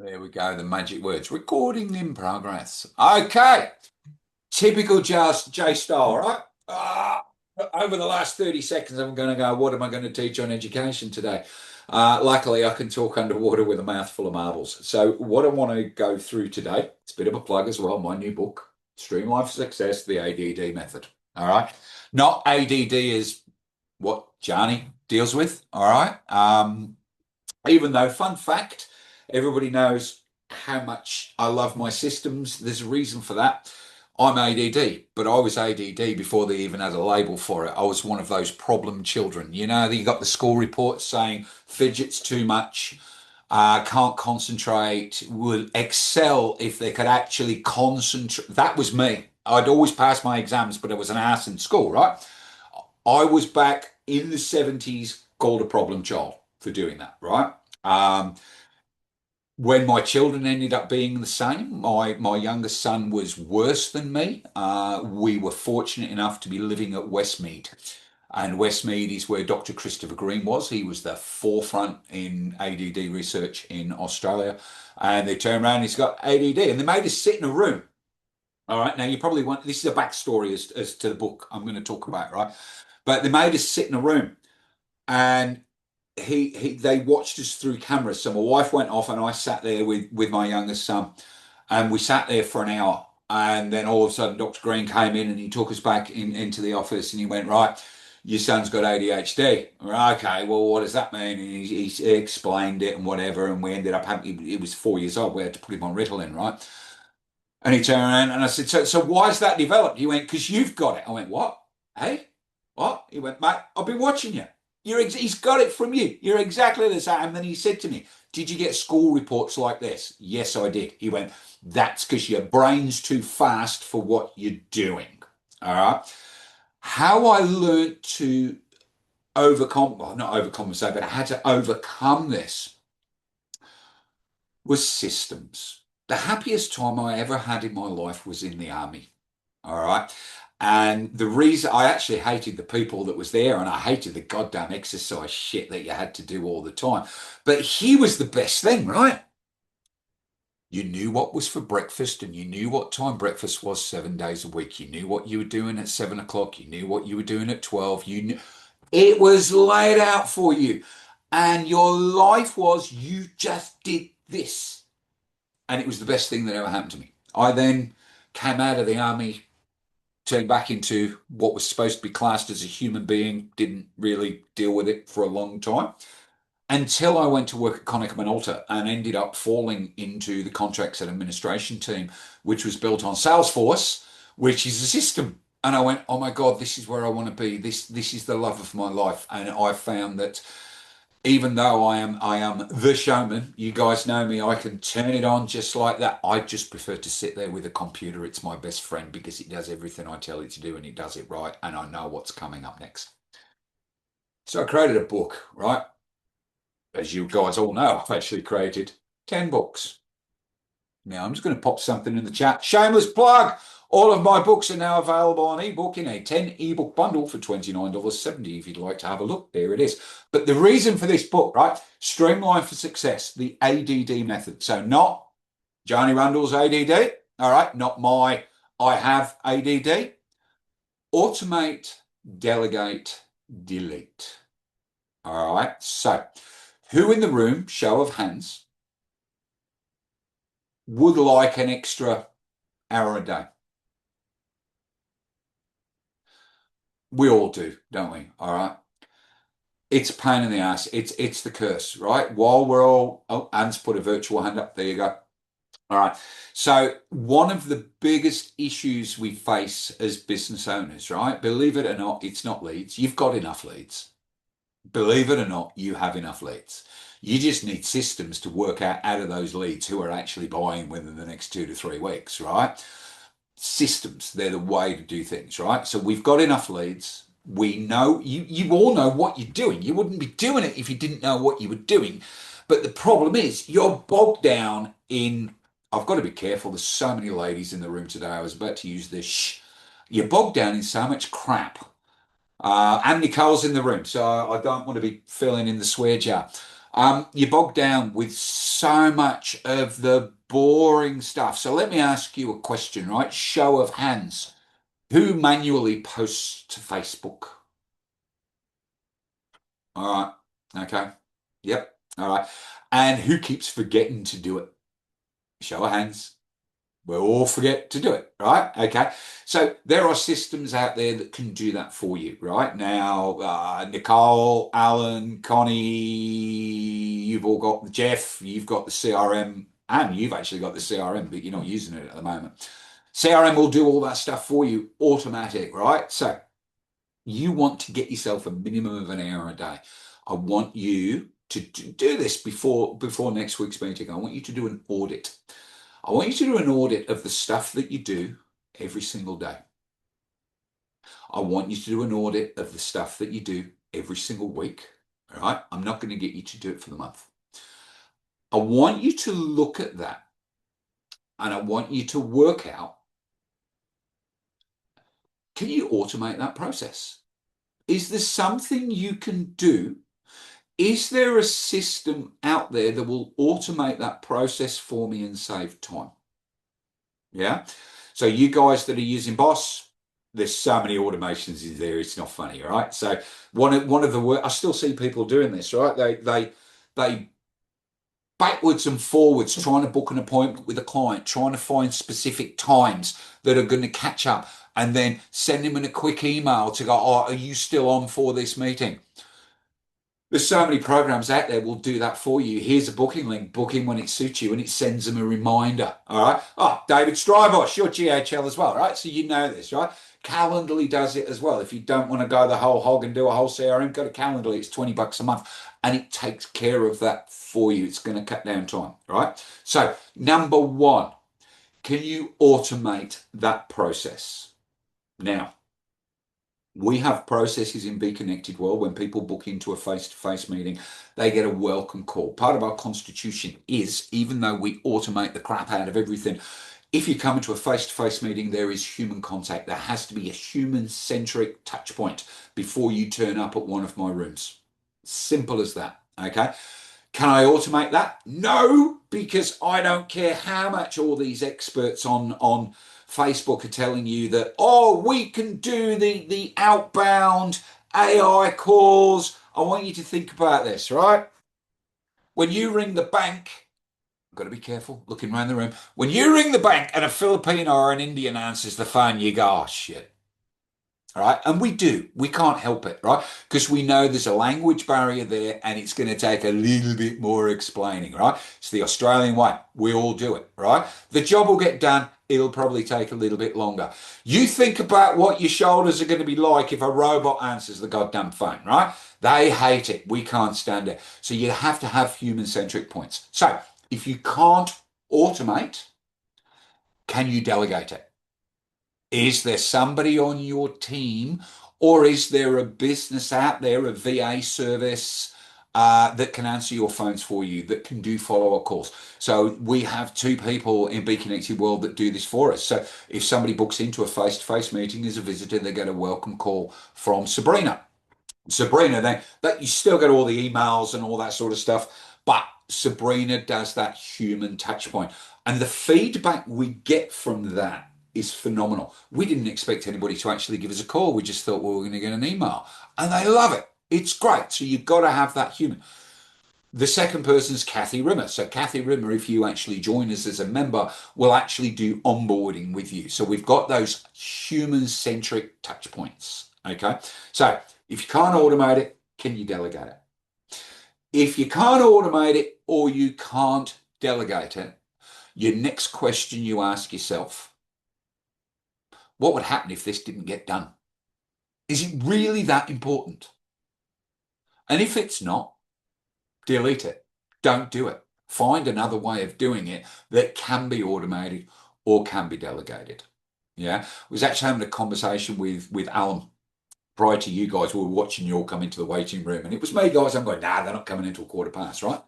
There we go, the magic words. Recording in progress. Okay, typical J style, right? Over the last 30 seconds, I'm going to go, what am I going to teach on education today? Luckily, I can talk underwater with a mouthful of marbles. So, what I want to go through today, it's a bit of a plug as well, my new book, Streamline for Success, the ADD Method. All right. Not ADD is what Johnny deals with. All right. Even though, fun fact, everybody knows how much I love my systems. There's a reason for that. I'm ADD, but I was ADD before they even had a label for it. I was one of those problem children. You know, you got the school reports saying fidgets too much, can't concentrate, will excel if they could actually concentrate. That was me. I'd always pass my exams, but I was an ass in school, right? I was back in the 70s called a problem child for doing that, right? Um, when my children ended up being the same, my youngest son was worse than me. We were fortunate enough to be living at Westmead. And Westmead is where Dr. Christopher Green was. He was the forefront in ADD research in Australia. And they turned around and he's got ADD. And they made us sit in a room. All right. Now, you probably want this is a backstory as to the book I'm going to talk about, right? But they made us sit in a room. And he they watched us through cameras. So my wife went off and I sat there with my youngest son and we sat there for an hour. And then all of a sudden Dr. Green came in and he took us back into the office and he went, right, your son's got ADHD. Right, okay, well, what does that mean? And he explained it and whatever. And we ended up having, he was 4 years old. We had to put him on Ritalin, right? And he turned around and I said, so why is that developed? He went, because you've got it. I went, what? Hey? What? He went, mate, I've been watching you. He's got it from you. You're exactly the same. And then he said to me, did you get school reports like this? Yes, I did. He went, that's because your brain's too fast for what you're doing. All right. How I learned to overcome, well, not overcompensate, but I had to overcome this was systems. The happiest time I ever had in my life was in the army. All right. And the reason I actually hated the people that was there and I hated the goddamn exercise shit that you had to do all the time. But here was the best thing, right? You knew what was for breakfast and you knew what time breakfast was 7 days a week. You knew what you were doing at 7 o'clock. You knew what you were doing at 12. You knew it was laid out for you. And your life was you just did this. And it was the best thing that ever happened to me. I then came out of the army, turned back into what was supposed to be classed as a human being, didn't really deal with it for a long time until I went to work at Konica Minolta and ended up falling into the contracts and administration team, which was built on Salesforce, which is a system. And I went, oh my God, this is where I want to be. This is the love of my life. And I found that even though I am the showman, you guys know me, I can turn it on just like that. I just prefer to sit there with a computer. It's my best friend because it does everything I tell it to do and it does it right, and I know what's coming up next. So I created a book, right? As you guys all know, I've actually created 10 books. Now I'm just going to pop something in the chat. Shameless plug. All of my books are now available on ebook in a 10 ebook bundle for $29.70 if you'd like to have a look. There it is. But the reason for this book, right? Streamline for Success, the ADD method. So not Johnny Randall's ADD, all right? Not my I have ADD. Automate, delegate, delete. All right. So who in the room, show of hands, would like an extra hour a day? We all do, don't we? All right. It's a pain in the ass. It's the curse, right? While we're all, oh, Anne's put a virtual hand up. There you go. All right. So one of the biggest issues we face as business owners, right? Believe it or not, it's not leads. You've got enough leads. Believe it or not, you have enough leads. You just need systems to work out of those leads who are actually buying within the next 2 to 3 weeks, right? Systems, they're the way to do things, right? So we've got enough leads. We know you all know what you're doing. You wouldn't be doing it if you didn't know what you were doing. But the problem is you're bogged down in, I've got to be careful. There's so many ladies in the room today. I was about to use this shh. You're bogged down in so much crap. And Nicole's in the room, so I don't want to be filling in the swear jar. You're bogged down with so much of the boring stuff. So let me ask you a question, right? Show of hands. Who manually posts to Facebook? All right. Okay. Yep. All right. And who keeps forgetting to do it? Show of hands. We'll all forget to do it, right? Okay. So there are systems out there that can do that for you, right? Now, Nicole, Alan, Connie, you've all got the Jeff, you've got the CRM, and you've actually got the CRM, but you're not using it at the moment. CRM will do all that stuff for you automatic, right? So you want to get yourself a minimum of an hour a day. I want you to do this before next week's meeting. I want you to do an audit. I want you to do an audit of the stuff that you do every single day. I want you to do an audit of the stuff that you do every single week. All right. I'm not going to get you to do it for the month. I want you to look at that and I want you to work out, can you automate that process? Is there something you can do? Is there a system out there that will automate that process for me and save time? Yeah. So you guys that are using Boss, there's so many automations in there. It's not funny, right? So one of the work I still see people doing this, right? They backwards and forwards trying to book an appointment with a client, trying to find specific times that are going to catch up, and then send him in a quick email to go, "Oh, are you still on for this meeting?" There's so many programs out there will do that for you. Here's a booking link, book in when it suits you, and it sends them a reminder. All right. Oh, David Strybos, you're GHL as well, right? So you know this, right? Calendly does it as well. If you don't want to go the whole hog and do a whole CRM, go to Calendly. It's $20 a month, and it takes care of that for you. It's going to cut down time, right? So number one, can you automate that process? Now, we have processes in Be Connected World. When people book into a face-to-face meeting, they get a welcome call. Part of our constitution is, even though we automate the crap out of everything, if you come into a face-to-face meeting, there is human contact. There has to be a human-centric touch point before you turn up at one of my rooms. Simple as that, okay? Can I automate that? No, because I don't care how much all these experts on Facebook are telling you that, oh, we can do the outbound AI calls. I want you to think about this, right? When you ring the bank, I've got to be careful looking around the room. When you ring the bank and a Filipino or an Indian answers the phone, you go, oh, shit. All right. And we do. We can't help it, right? Because we know there's a language barrier there and it's going to take a little bit more explaining, right? It's the Australian way. We all do it, right? The job will get done. It'll probably take a little bit longer. You think about what your shoulders are going to be like if a robot answers the goddamn phone, right? They hate it. We can't stand it. So you have to have human-centric points. So if you can't automate, can you delegate it? Is there somebody on your team, or is there a business out there, a VA service that can answer your phones for you, that can do follow-up calls? So we have two people in Be Connected World that do this for us. So if somebody books into a face-to-face meeting as a visitor, they get a welcome call from Sabrina. Sabrina, then that you still get all the emails and all that sort of stuff, but Sabrina does that human touch point. And the feedback we get from that is phenomenal. We didn't expect anybody to actually give us a call. We just thought, well, we're going to get an email. And they love it. It's great. So you've got to have that human. The second person's Kathy Rimmer. So Kathy Rimmer, if you actually join us as a member, will actually do onboarding with you. So we've got those human-centric touch points. Okay. So if you can't automate it, can you delegate it? If you can't automate it or you can't delegate it, your next question you ask yourself, what would happen if this didn't get done? Is it really that important? And if it's not, delete it. Don't do it. Find another way of doing it that can be automated or can be delegated. Yeah. I was actually having a conversation with Alan prior to you guys. We were watching you all come into the waiting room, and it was me, guys. I'm going, nah, they're not coming until 1:15, right?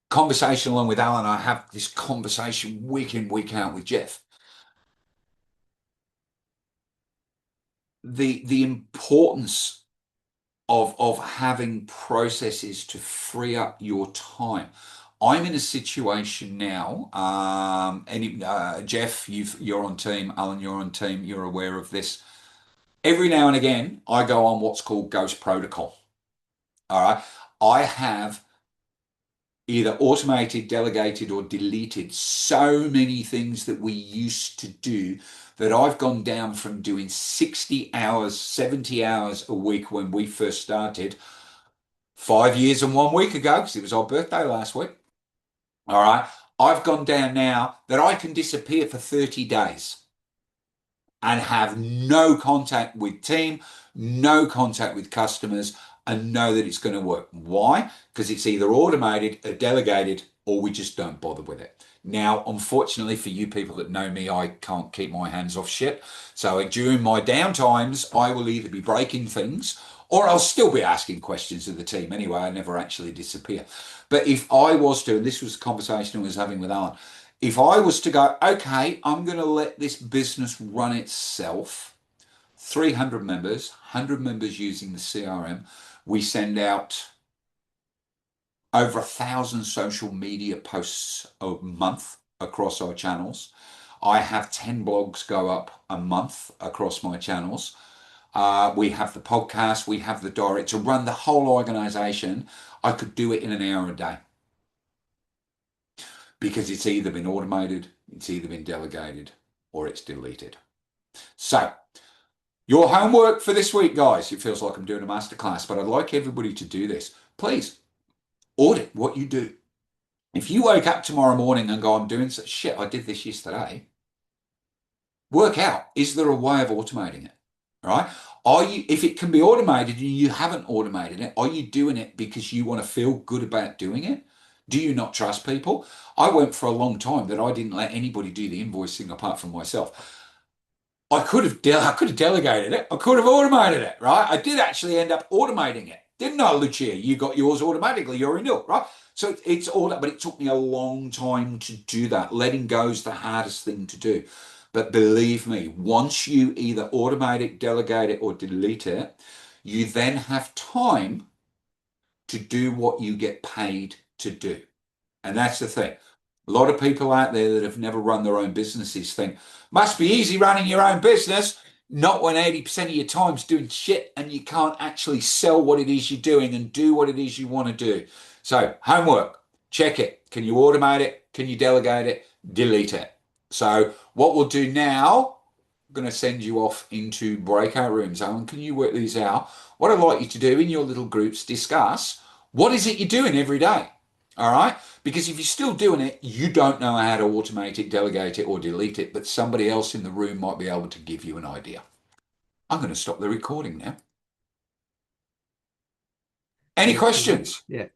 Conversation along with Alan. I have this conversation week in, week out with Jeff. The importance of having processes to free up your time. I'm in a situation now. Jeff, you're on team. Alan, you're on team. You're aware of this. Every now and again, I go on what's called Ghost Protocol. All right. I have either automated, delegated, or deleted so many things that we used to do that I've gone down from doing 60 hours, 70 hours a week when we first started 5 years and 1 week ago, because it was our birthday last week. All right. I've gone down now that I can disappear for 30 days and have no contact with team, no contact with customers, and know that it's going to work. Why? Because it's either automated or delegated, or we just don't bother with it. Now, unfortunately for you people that know me, I can't keep my hands off shit. So during my downtimes, I will either be breaking things or I'll still be asking questions of the team anyway. I never actually disappear. But if I was to, and this was a conversation I was having with Alan, if I was to go, okay, I'm going to let this business run itself, 300 members, 100 members using the CRM, we send out over 1,000 social media posts a month across our channels. I have 10 blogs go up a month across my channels. We have the podcast, we have the direct. To run the whole organization, I could do it in an hour a day because it's either been automated, it's either been delegated, or it's deleted. So, your homework for this week, guys, it feels like I'm doing a masterclass, but I'd like everybody to do this. Please audit what you do. If you wake up tomorrow morning and go, I'm doing such shit, I did this yesterday, work out, is there a way of automating it? All right. Are you, if it can be automated and you haven't automated it, are you doing it because you want to feel good about doing it? Do you not trust people? I went for a long time that I didn't let anybody do the invoicing apart from myself. I could have delegated it. I could have automated it, right? I did actually end up automating it. Didn't I, Lucia? You got yours automatically, your renewal, right? So it's all that, but it took me a long time to do that. Letting go is the hardest thing to do. But believe me, once you either automate it, delegate it, or delete it, you then have time to do what you get paid to do. And that's the thing. A lot of people out there that have never run their own businesses think, must be easy running your own business. Not when 80% of your time's doing shit and you can't actually sell what it is you're doing and do what it is you want to do. So, homework, check it. Can you automate it? Can you delegate it? Delete it. So, what we'll do now, I'm going to send you off into breakout rooms. Alan, can you work these out? What I'd like you to do in your little groups, discuss what is it you're doing every day? All right? Because if you're still doing it, you don't know how to automate it, delegate it, or delete it, but somebody else in the room might be able to give you an idea. I'm going to stop the recording now. Any questions? Yeah.